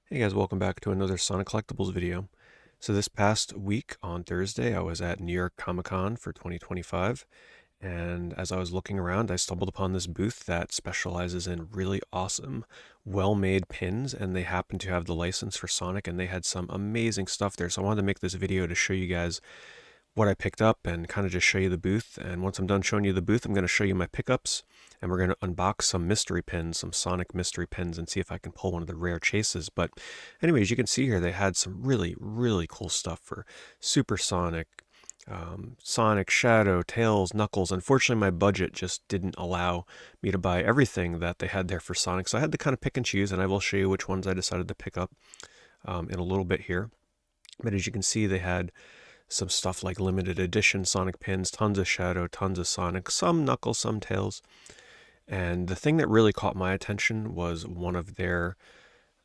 Hey guys, welcome back to another Sonic Collectibles video. So this past week on Thursday, I was at New York Comic Con for 2025, and as I was looking around, I stumbled upon this booth that specializes in really awesome, well-made pins, and they happen to have the license for Sonic, and they had some amazing stuff there. So I wanted to make this video to show you guys what I picked up and kind of just show you the booth. And once I'm done showing you the booth, I'm going to show you my pickups, and we're going to unbox some mystery pins, some Sonic mystery pins, and see if I can pull one of the rare chases. But anyways, you can see here they had some really cool stuff for Super Sonic, Sonic, Shadow, Tails, Knuckles. Unfortunately, my budget just didn't allow me to buy everything that they had there for Sonic, so I had to kind of pick and choose, and I will show you which ones I decided to pick up in a little bit here. But as you can see, they had some stuff like limited edition Sonic pins, tons of Shadow, tons of Sonic, some Knuckles, some Tails. And the thing that really caught my attention was one of their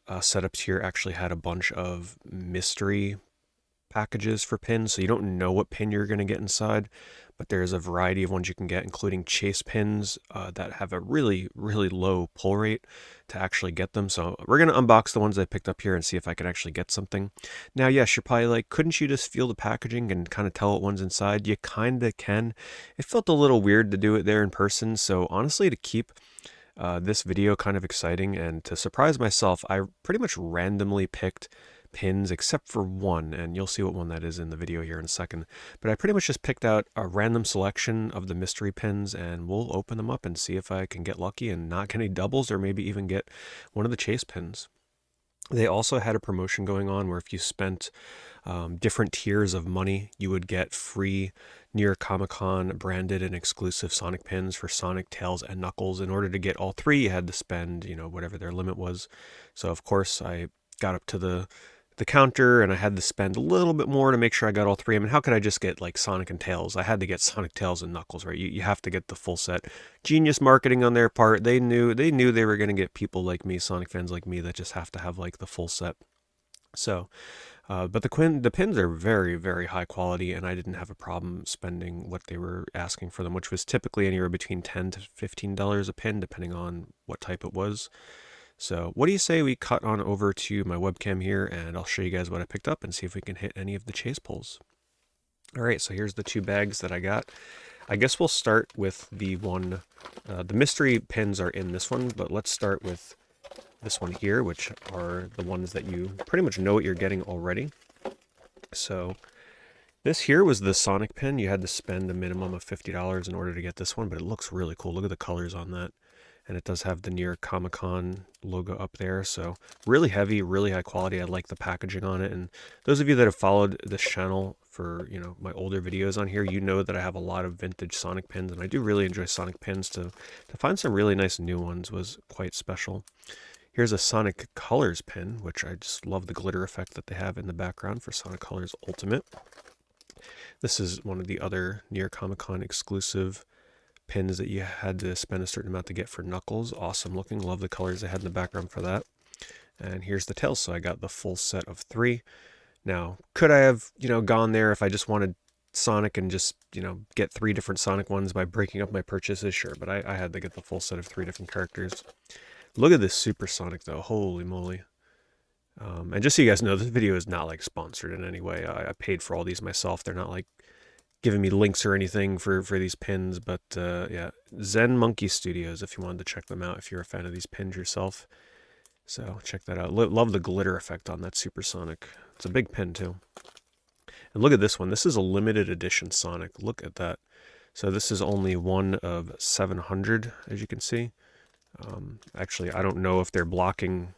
setups here actually had a bunch of mystery packages for pins, so you don't know what pin you're going to get inside, but there's a variety of ones you can get, including chase pins that have a really low pull rate to actually get them. So we're going to unbox the ones I picked up here and see if I could actually get something. Now, yes, you're probably like, couldn't you just feel the packaging and kind of tell what one's inside? You kind of can. It felt a little weird to do it there in person, so honestly, to keep this video kind of exciting and to surprise myself, I pretty much randomly picked pins except for one, and you'll see what one that is in the video here in a second. But I pretty much just picked out a random selection of the mystery pins, and we'll open them up and see if I can get lucky and not get any doubles, or maybe even get one of the chase pins. They also had a promotion going on where if you spent different tiers of money, you would get free New York Comic Con branded and exclusive Sonic pins for Sonic, Tails, and Knuckles. In order to get all three, you had to spend, whatever their limit was. So of course I got up to the counter and I had to spend a little bit more to make sure I got all three. I mean, how could I just get like Sonic and Tails? I had to get Sonic, Tails, and Knuckles, right? You have to get the full set. Genius marketing on their part. They knew they were going to get people like me, Sonic fans like me, that just have to have like the full set. So, but the pins are very high quality, and I didn't have a problem spending what they were asking for them, which was typically anywhere between $10 to $15 a pin, depending on what type it was. So what do you say we cut on over to my webcam here, and I'll show you guys what I picked up and see if we can hit any of the chase pulls. All right, so here's the two bags that I got. I guess we'll start with the one, the mystery pins are in this one, but let's start with this one here, which are the ones that you pretty much know what you're getting already. So this here was the Sonic pin. You had to spend a minimum of $50 in order to get this one, but it looks really cool. Look at the colors on that. And it does have the New York Comic Con logo up there. So really heavy, really high quality. I like the packaging on it. And those of you that have followed this channel for, my older videos on here, you know that I have a lot of vintage Sonic pins. And I do really enjoy Sonic pins. To find some really nice new ones was quite special. Here's a Sonic Colors pin, which I just love the glitter effect that they have in the background for Sonic Colors Ultimate. This is one of the other New York Comic Con exclusive pins that you had to spend a certain amount to get for Knuckles. Awesome looking. Love the colors they had in the background for that. And here's the Tails. So I got the full set of 3. Now, could I have, gone there if I just wanted Sonic and just, get 3 different Sonic ones by breaking up my purchases? Sure, but I had to get the full set of 3 different characters. Look at this Super Sonic, though. Holy moly. And just so you guys know, this video is not, like, sponsored in any way. I paid for all these myself. They're not, like, giving me links or anything for these pins, but yeah, Zen Monkey Studios, if you wanted to check them out, if you're a fan of these pins yourself. So check that out. Love the glitter effect on that Super Sonic. It's a big pin, too. And look at this one. This is a limited edition Sonic. Look at that. So this is only one of 700, as you can see. Actually, I don't know if they're blocking.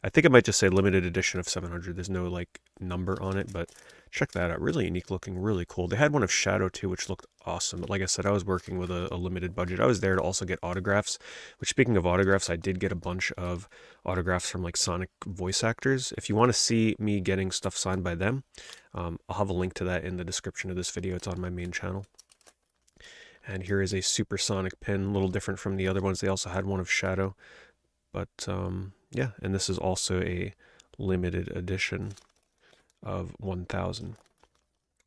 I think it might just say limited edition of 700. There's no like number on it, but check that out. Really unique looking, really cool. They had one of Shadow too, which looked awesome. But like I said, I was working with a limited budget. I was there to also get autographs, which speaking of autographs, I did get a bunch of autographs from like Sonic voice actors. If you want to see me getting stuff signed by them, I'll have a link to that in the description of this video. It's on my main channel. And here is a Super Sonic pin, a little different from the other ones. They also had one of Shadow. But yeah, and this is also a limited edition of 1000.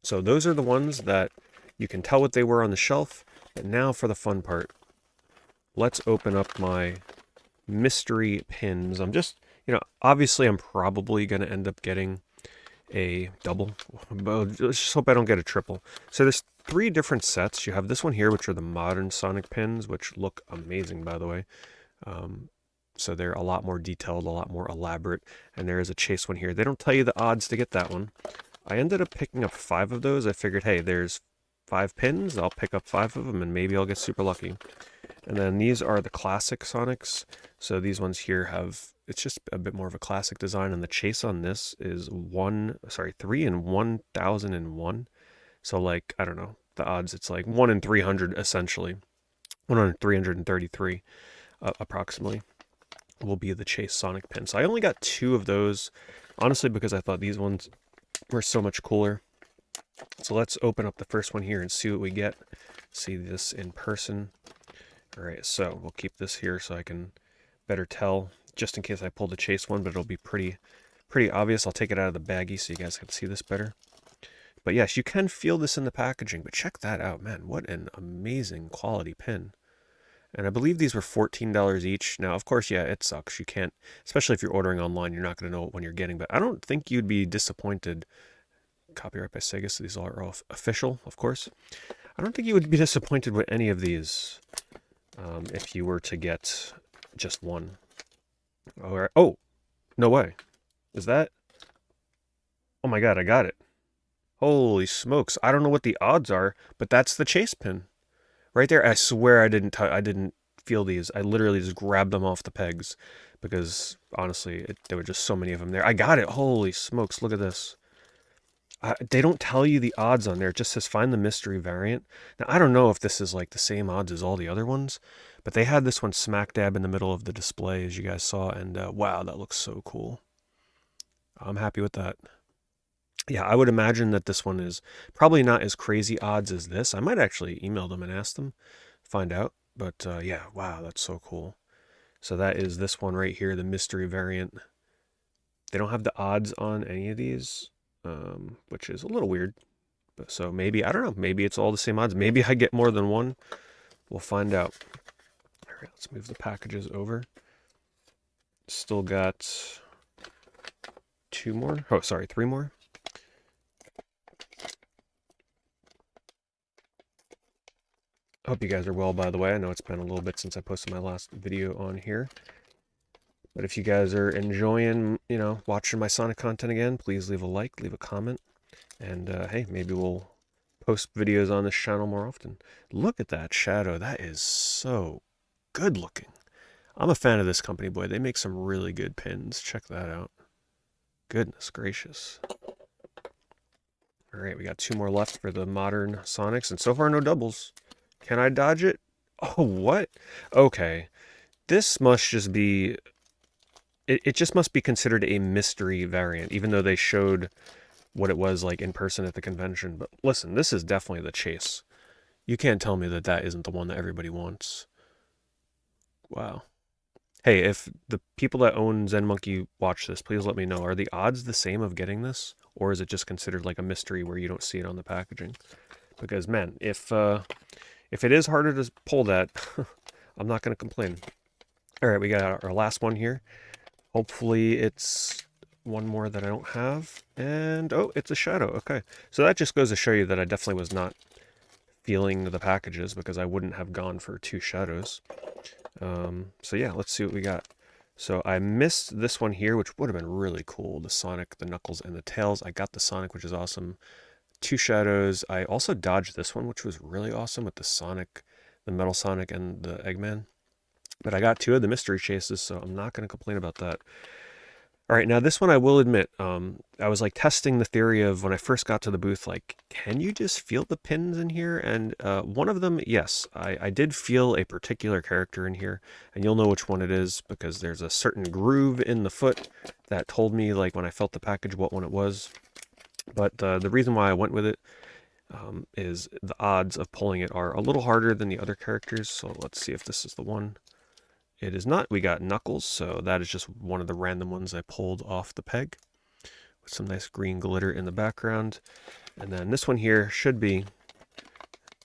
So those are the ones that you can tell what they were on the shelf. And now for the fun part. Let's open up my mystery pins. I'm just, Obviously I'm probably going to end up getting a double, but let's just hope I don't get a triple. So there's three different sets. You have this one here, which are the modern Sonic pins, which look amazing, by the way. So they're a lot more detailed, a lot more elaborate. And there is a chase one here. They don't tell you the odds to get that one. I ended up picking up 5 of those. I figured, hey, there's 5 pins. I'll pick up 5 of them, and maybe I'll get super lucky. And then these are the classic Sonics. So these ones here it's just a bit more of a classic design. And the chase on this is 3 in 1,001. So like, I don't know, the odds, it's like 1 in 300 essentially. 1 in 333 approximately will be the chase Sonic pin. So I only got 2 of those, honestly, because I thought these ones were so much cooler. So let's open up the first one here and see what we get. See this in person. All right, so we'll keep this here so I can better tell, just in case I pull the chase one, but it'll be pretty obvious. I'll take it out of the baggie so you guys can see this better. But yes, you can feel this in the packaging, but check that out, man. What an amazing quality pin. And I believe these were $14 each. Now, of course, yeah, it sucks. You can't, especially if you're ordering online, you're not going to know when you're getting. But I don't think you'd be disappointed. Copyright by Sega, so these are all official, of course. I don't think you would be disappointed with any of these if you were to get just one. All right. Oh, no way. Is that? Oh my God, I got it. Holy smokes. I don't know what the odds are, but that's the chase pin. Right there. I swear I didn't feel these. I literally just grabbed them off the pegs because honestly, there were just so many of them there. I got it. Holy smokes. Look at this. They don't tell you the odds on there. It just says find the mystery variant. Now, I don't know if this is like the same odds as all the other ones, but they had this one smack dab in the middle of the display, as you guys saw, and wow, that looks so cool. I'm happy with that. Yeah, I would imagine that this one is probably not as crazy odds as this. I might actually email them and ask them, find out. But yeah, wow, that's so cool. So that is this one right here, the mystery variant. They don't have the odds on any of these, which is a little weird. But so maybe, I don't know, maybe it's all the same odds. Maybe I get more than one. We'll find out. All right, let's move the packages over. Still got 2 more. Oh, sorry, 3 more. Hope you guys are well, by the way. I know it's been a little bit since I posted my last video on here. But if you guys are enjoying, watching my Sonic content again, please leave a like, leave a comment. And hey, maybe we'll post videos on this channel more often. Look at that shadow. That is so good looking. I'm a fan of this company, boy. They make some really good pins. Check that out. Goodness gracious. All right, we got 2 more left for the modern Sonics, and so far no doubles. Can I dodge it? Oh, what? Okay. This must just be... It just must be considered a mystery variant, even though they showed what it was like in person at the convention. But listen, this is definitely the chase. You can't tell me that that isn't the one that everybody wants. Wow. Hey, if the people that own Zen Monkey watch this, please let me know. Are the odds the same of getting this? Or is it just considered like a mystery where you don't see it on the packaging? Because, man, if it is harder to pull that, I'm not going to complain. All right, we got our last one here. Hopefully it's one more that I don't have. And, oh, it's a shadow. Okay. So that just goes to show you that I definitely was not feeling the packages because I wouldn't have gone for 2 shadows. So yeah, let's see what we got. So I missed this one here, which would have been really cool. The Sonic, the Knuckles, and the Tails. I got the Sonic, which is awesome. 2 shadows. I also dodged this one, which was really awesome with the Sonic, the Metal Sonic, and the Eggman. But I got 2 of the mystery chases, so I'm not going to complain about that. All right, now this one I will admit, I was like testing the theory of when I first got to the booth, like, can you just feel the pins in here? And one of them, yes, I did feel a particular character in here, and you'll know which one it is because there's a certain groove in the foot that told me, like, when I felt the package, what one it was. But the reason why I went with it is the odds of pulling it are a little harder than the other characters, so let's see if this is the one. It is not. We got Knuckles, so that is just one of the random ones I pulled off the peg with some nice green glitter in the background. And then this one here should be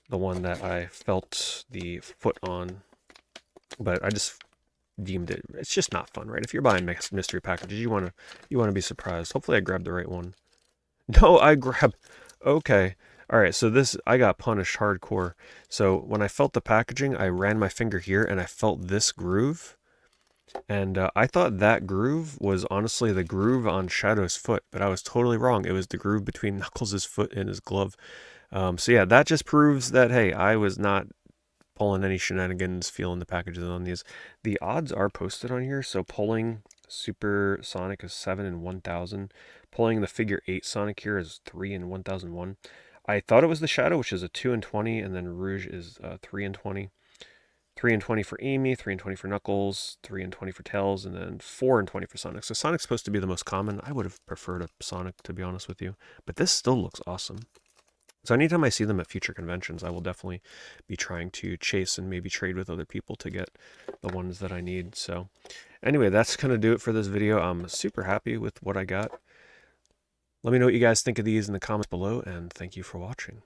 the one that I felt the foot on, but I just deemed it. It's just not fun, right? If you're buying mystery packages, you wanna be surprised. Hopefully, I grabbed the right one. No, I grabbed. Okay. All right. So this, I got punished hardcore. So when I felt the packaging, I ran my finger here and I felt this groove. And I thought that groove was honestly the groove on Shadow's foot, but I was totally wrong. It was the groove between Knuckles' foot and his glove. So yeah, that just proves that, hey, I was not pulling any shenanigans, feeling the packages on these. The odds are posted on here. So pulling Super Sonic is 7 in 1,000. Pulling the figure 8 Sonic here is 3 in 1,001. I thought it was the Shadow, which is a 2 in 20, and then Rouge is 3 in 20. 3 in 20 for Amy, 3 in 20 for Knuckles, 3 in 20 for Tails, and then 4 in 20 for Sonic. So Sonic's supposed to be the most common. I would have preferred a Sonic, to be honest with you. But this still looks awesome. So anytime I see them at future conventions, I will definitely be trying to chase and maybe trade with other people to get the ones that I need. So anyway, that's going to do it for this video. I'm super happy with what I got. Let me know what you guys think of these in the comments below, and thank you for watching.